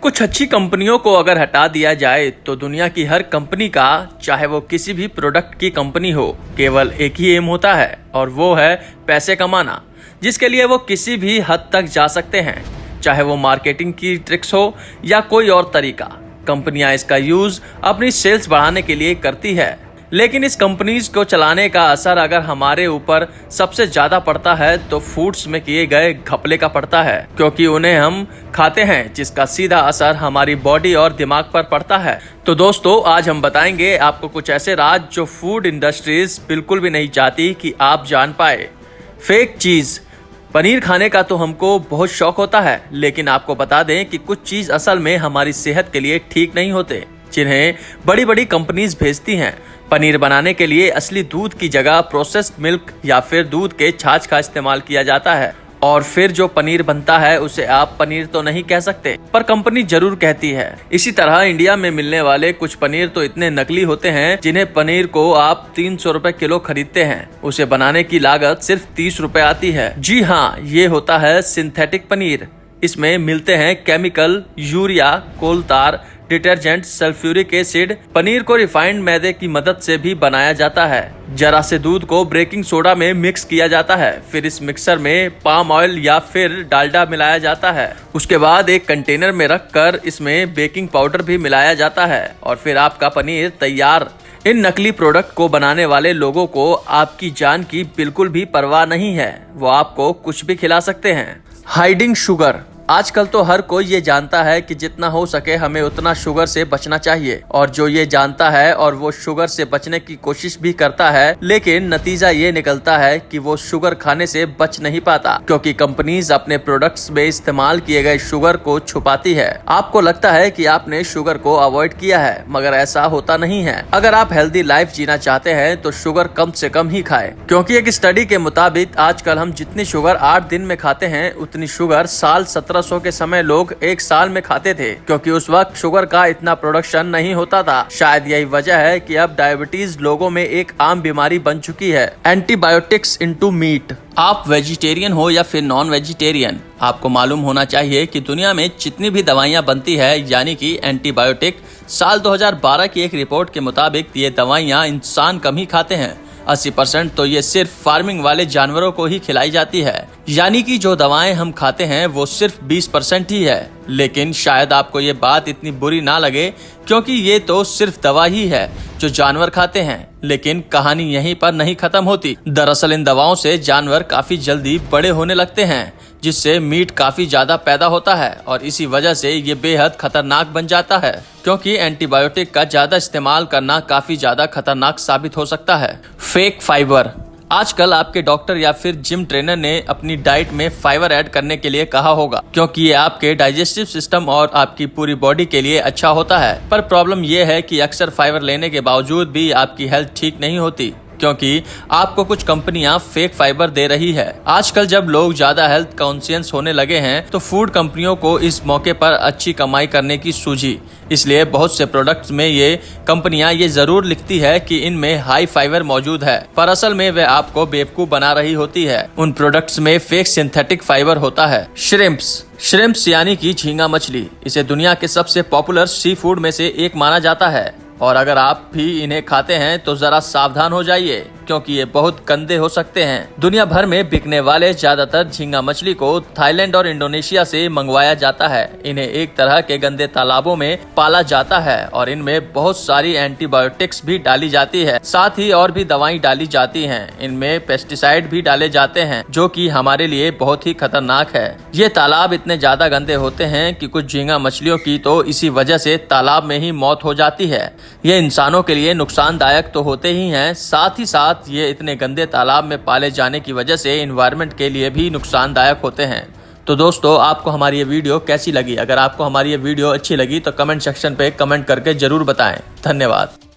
कुछ अच्छी कंपनियों को अगर हटा दिया जाए तो दुनिया की हर कंपनी का, चाहे वो किसी भी प्रोडक्ट की कंपनी हो, केवल एक ही एम होता है और वो है पैसे कमाना, जिसके लिए वो किसी भी हद तक जा सकते हैं, चाहे वो मार्केटिंग की ट्रिक्स हो या कोई और तरीका। कंपनियां इसका यूज अपनी सेल्स बढ़ाने के लिए करती है, लेकिन इस कंपनीज को चलाने का असर अगर हमारे ऊपर सबसे ज्यादा पड़ता है तो फूड्स में किए गए घपले का पड़ता है, क्योंकि उन्हें हम खाते हैं, जिसका सीधा असर हमारी बॉडी और दिमाग पर पड़ता है। तो दोस्तों, आज हम बताएंगे आपको कुछ ऐसे राज जो फूड इंडस्ट्रीज बिल्कुल भी नहीं चाहती कि आप जान पाए। फेक चीज। पनीर खाने का तो हमको बहुत शौक होता है, लेकिन आपको बता दें कि कुछ चीज असल में हमारी सेहत के लिए ठीक नहीं होते, जिन्हें बड़ी बड़ी कंपनीज भेजती हैं। पनीर बनाने के लिए असली दूध की जगह प्रोसेस्ड मिल्क या फिर दूध के छाछ का इस्तेमाल किया जाता है, और फिर जो पनीर बनता है उसे आप पनीर तो नहीं कह सकते, पर कंपनी जरूर कहती है। इसी तरह इंडिया में मिलने वाले कुछ पनीर तो इतने नकली होते हैं, जिन्हें पनीर को आप 300 रुपए किलो खरीदते हैं, उसे बनाने की लागत सिर्फ 30 रुपए आती है। जी हाँ, ये होता है सिंथेटिक पनीर। इसमें मिलते हैं केमिकल, यूरिया, कोल तार, डिटर्जेंट, सल्फ्यूरिक एसिड। पनीर को रिफाइंड मैदे की मदद से भी बनाया जाता है। जरा से दूध को बेकिंग सोडा में मिक्स किया जाता है, फिर इस मिक्सर में पाम ऑयल या फिर डालडा मिलाया जाता है। उसके बाद एक कंटेनर में रखकर इसमें बेकिंग पाउडर भी मिलाया जाता है और फिर आपका पनीर तैयार। इन नकली प्रोडक्ट को बनाने वाले लोगों को आपकी जान की बिल्कुल भी परवाह नहीं है, वो आपको कुछ भी खिला सकते हैं। Hiding sugar. आजकल तो हर कोई ये जानता है कि जितना हो सके हमें उतना शुगर से बचना चाहिए, और जो ये जानता है और वो शुगर से बचने की कोशिश भी करता है, लेकिन नतीजा ये निकलता है कि वो शुगर खाने से बच नहीं पाता, क्योंकि कंपनीज अपने प्रोडक्ट्स में इस्तेमाल किए गए शुगर को छुपाती है। आपको लगता है कि आपने शुगर को अवॉइड किया है, मगर ऐसा होता नहीं है। अगर आप हेल्दी लाइफ जीना चाहते हैं तो शुगर कम से कम ही खाएं, क्योंकि एक स्टडी के मुताबिक आजकल हम जितनी शुगर 8 दिन में खाते हैं, उतनी शुगर साल 1700 के समय लोग एक साल में खाते थे, क्योंकि उस वक्त शुगर का इतना प्रोडक्शन नहीं होता था। शायद यही वजह है कि अब डायबिटीज लोगों में एक आम बीमारी बन चुकी है। Antibiotics into meat. आप वेजिटेरियन हो या फिर नॉन वेजिटेरियन, आपको मालूम होना चाहिए कि दुनिया में जितनी भी दवाइयां बनती है, यानी कि एंटीबायोटिक, साल 2012 की एक रिपोर्ट के मुताबिक ये दवाइयां इंसान कम ही खाते हैं। 80% तो ये सिर्फ फार्मिंग वाले जानवरों को ही खिलाई जाती है, यानी कि जो दवाएं हम खाते हैं वो सिर्फ 20% ही है। लेकिन शायद आपको ये बात इतनी बुरी ना लगे, क्योंकि ये तो सिर्फ दवा ही है जो जानवर खाते हैं। लेकिन कहानी यहीं पर नहीं खत्म होती। दरअसल इन दवाओं से जानवर काफी जल्दी बड़े होने लगते हैं, जिससे मीट काफी ज्यादा पैदा होता है, और इसी वजह से ये बेहद खतरनाक बन जाता है, क्योंकि एंटीबायोटिक का ज्यादा इस्तेमाल करना काफी ज्यादा खतरनाक साबित हो सकता है। Fake fibre. आजकल आपके डॉक्टर या फिर जिम ट्रेनर ने अपनी डाइट में फाइबर ऐड करने के लिए कहा होगा, क्योंकि ये आपके डाइजेस्टिव सिस्टम और आपकी पूरी बॉडी के लिए अच्छा होता है। पर प्रॉब्लम ये है कि अक्सर फाइबर लेने के बावजूद भी आपकी हेल्थ ठीक नहीं होती, क्योंकि आपको कुछ कंपनियां फेक फाइबर दे रही है। आजकल जब लोग ज्यादा हेल्थ कॉन्शियस होने लगे हैं, तो फूड कंपनियों को इस मौके पर अच्छी कमाई करने की सूझी, इसलिए बहुत से प्रोडक्ट्स में ये कंपनियां ये जरूर लिखती है कि इनमें हाई फाइबर मौजूद है, पर असल में वे आपको बेवकूफ बना रही होती है। उन प्रोडक्ट्स में फेक सिंथेटिक फाइबर होता है। श्रिम्प्स यानी कि झींगा मछली, इसे दुनिया के सबसे पॉपुलर सी फूड में से एक माना जाता है, और अगर आप भी इन्हें खाते हैं तो जरा सावधान हो जाइए, क्योंकि ये बहुत गंदे हो सकते हैं। दुनिया भर में बिकने वाले ज्यादातर झींगा मछली को थाईलैंड और इंडोनेशिया से मंगवाया जाता है। इन्हें एक तरह के गंदे तालाबों में पाला जाता है और इनमें बहुत सारी एंटीबायोटिक्स भी डाली जाती है, साथ ही और भी दवाएं डाली जाती हैं। इनमें पेस्टिसाइड भी डाले जाते हैं, जो कि हमारे लिए बहुत ही खतरनाक है। ये तालाब इतने ज्यादा गंदे होते हैं कि कुछ झींगा मछलियों की तो इसी वजह से तालाब में ही मौत हो जाती है। ये इंसानों के लिए नुकसानदायक तो होते ही हैं, साथ ही साथ ये इतने गंदे तालाब में पाले जाने की वजह से एनवायरनमेंट के लिए भी नुकसानदायक होते हैं। तो दोस्तों, आपको हमारी ये वीडियो कैसी लगी? अगर आपको हमारी ये वीडियो अच्छी लगी तो कमेंट सेक्शन पे कमेंट करके जरूर बताएं। धन्यवाद।